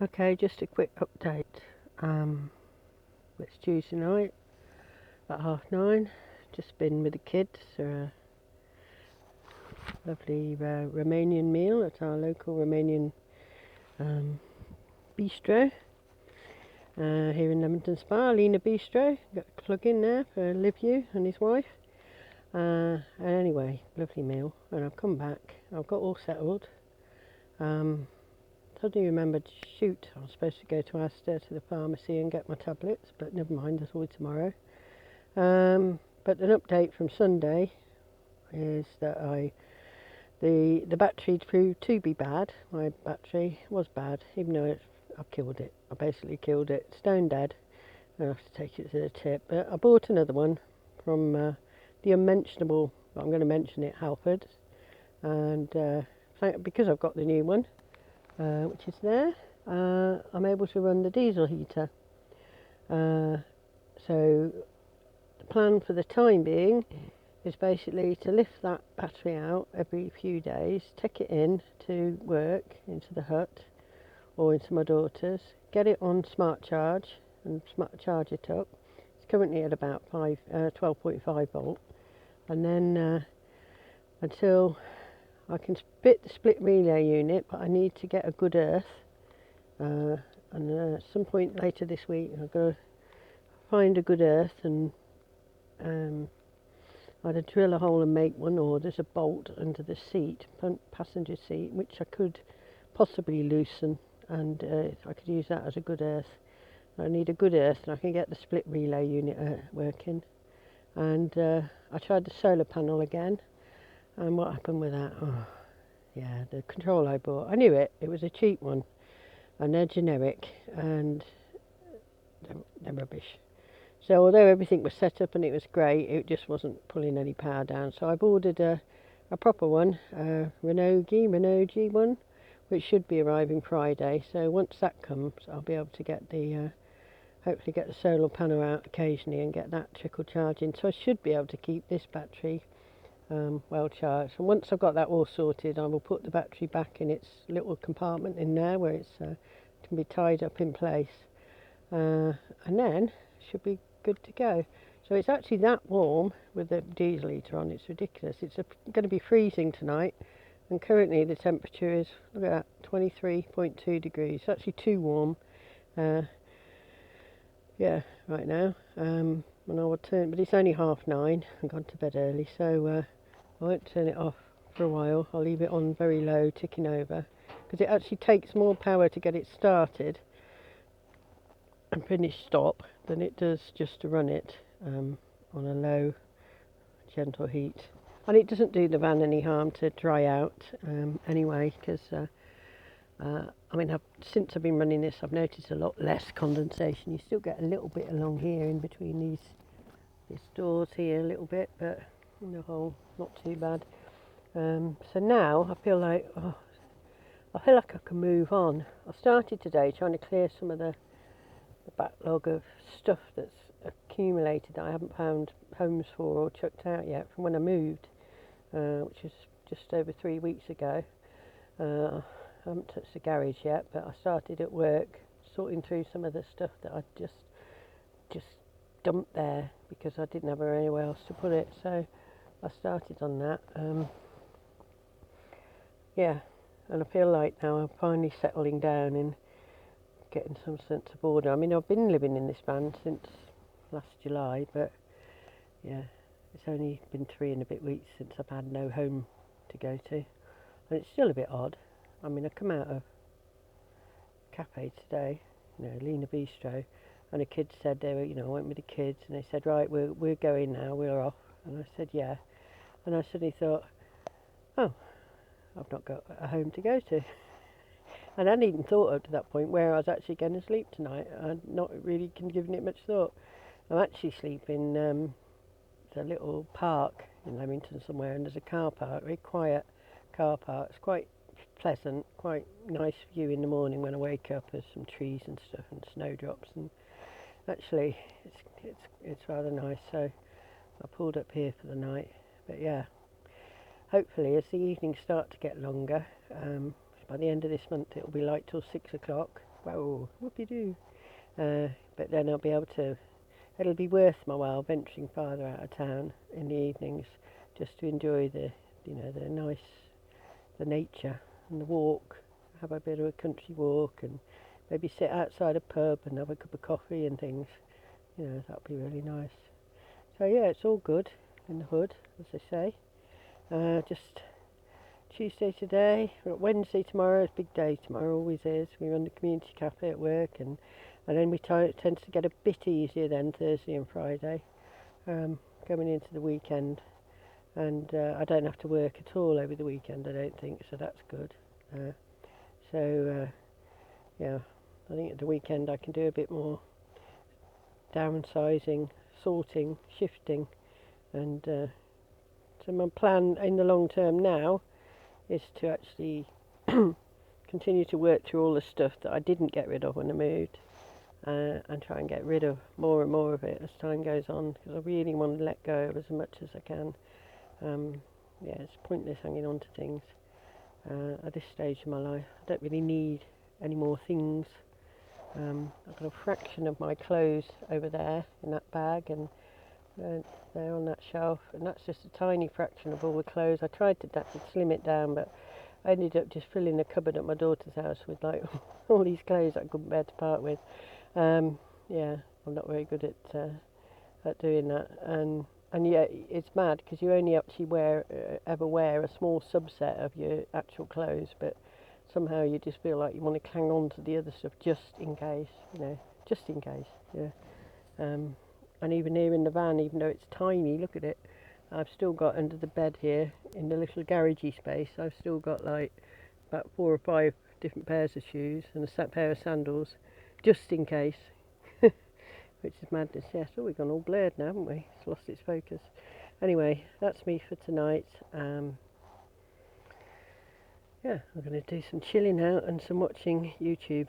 Okay, just a quick update. It's Tuesday night, about 9:30. Just been with the kids for a lovely Romanian meal at our local Romanian um, bistro here in Leamington Spa, Lena Bistro. Got a plug in there for Liviu and his wife. And anyway, lovely meal. And I've come back. I've got all settled. Suddenly remembered, shoot, I was supposed to go to Asda to the pharmacy and get my tablets, but never mind, that's all tomorrow. But an update from Sunday is that the battery proved to be bad. My battery was bad, even though I killed it. I basically killed it, stone dead. I have to take it to the tip. But I bought another one from the unmentionable. I'm going to mention it, Halfords, and because I've got the new one, which is there, I'm able to run the diesel heater. So the plan for the time being is basically to lift that battery out every few days, take it in to work, into the hut or into my daughter's, get it on smart charge and smart charge it up. It's currently at about 12.5 volt, and then until I can split relay unit, but I need to get a good earth, and at some point later this week I've got to find a good earth and either drill a hole and make one, or there's a bolt under the seat, passenger seat, which I could possibly loosen, and I could use that as a good earth. I need a good earth, and I can get the split relay unit working. And I tried the solar panel again, and what happened with that? Oh, yeah, the control I bought. I knew it. It was a cheap one, and they're generic, and they're rubbish. So although everything was set up and it was great, it just wasn't pulling any power down. So I've ordered a proper one, a Renault G one, which should be arriving Friday. So once that comes, I'll be able to get the hopefully get the solar panel out occasionally and get that trickle charging. So I should be able to keep this battery well charged. And once I've got that all sorted, I will put the battery back in its little compartment in there where it's can be tied up in place, and then should be good to go. So it's actually that warm with the diesel heater on. It's ridiculous. It's going to be freezing tonight, and currently the temperature is, look at that, 23.2 degrees. It's actually too warm. Yeah, right now. And I will turn, but it's only 9:30. I've gone to bed early, so I won't turn it off for a while. I'll leave it on very low, ticking over, because it actually takes more power to get it started and finish stop than it does just to run it on a low, gentle heat. And it doesn't do the van any harm to dry out anyway, because I mean, since I've been running this, I've noticed a lot less condensation. You still get a little bit along here in between these doors here, a little bit, but in the whole, not too bad. So now I feel like I can move on. I started today trying to clear some of the backlog of stuff that's accumulated that I haven't found homes for or chucked out yet from when I moved, which was just over 3 weeks ago. I haven't touched the garage yet, but I started at work sorting through some of the stuff that I just dumped there because I didn't have anywhere else to put it. So I started on that. Yeah, and I feel like now I'm finally settling down and getting some sense of order. I mean, I've been living in this van since last July, but yeah, it's only been 3 and a bit weeks since I've had no home to go to, and it's still a bit odd. I mean, I come out of cafe today, Lena Bistro, and the kids said they were, I went with the kids, and they said, right, we're going now, we're off, and I said, yeah, and I suddenly thought, oh, I've not got a home to go to. And I hadn't even thought up to that point where I was actually going to sleep tonight. I'd not really given it much thought. I'm actually sleeping a little park in Leamington somewhere, and there's a car park, very quiet car park. It's quite pleasant, quite nice view in the morning when I wake up. There's some trees and stuff and snowdrops, and actually it's rather nice. So I pulled up here for the night. But yeah, hopefully as the evenings start to get longer, by the end of this month it'll be light till 6 o'clock, Whoa, whoopie-doo. But then I'll be able to, it'll be worth my while venturing farther out of town in the evenings just to enjoy the nice, the nature and the walk, have a bit of a country walk and maybe sit outside a pub and have a cup of coffee and things. That'd be really nice. So yeah, it's all good in the hood, as they say. Just Tuesday today, Wednesday tomorrow. It's a big day tomorrow, always is. We run the community cafe at work, and then we tend to get a bit easier then Thursday and Friday, coming into the weekend. And I don't have to work at all over the weekend, I don't think, so that's good. Yeah, I think at the weekend I can do a bit more downsizing, sorting, shifting, and so my plan in the long term now is to actually continue to work through all the stuff that I didn't get rid of when I moved, and try and get rid of more and more of it as time goes on, because I really want to let go of as much as I can. It's pointless hanging on to things at this stage of my life. I don't really need any more things. I've got a fraction of my clothes over there in that bag, and there on that shelf, and that's just a tiny fraction of all the clothes. I tried to slim it down, but I ended up just filling the cupboard at my daughter's house with like all these clothes that I couldn't bear to part with. Yeah, I'm not very good at doing that, and yeah, it's mad because you only actually ever wear a small subset of your actual clothes, but somehow you just feel like you want to cling on to the other stuff just in case, just in case. Yeah. And even here in the van, even though it's tiny, look at it, I've still got under the bed here in the little garagey space, I've still got like about 4 or 5 different pairs of shoes and a pair of sandals just in case. Which is madness. Yes, we've gone all blurred now, haven't we? It's lost its focus. Anyway, that's me for tonight. Yeah, I'm going to do some chilling out and some watching YouTube.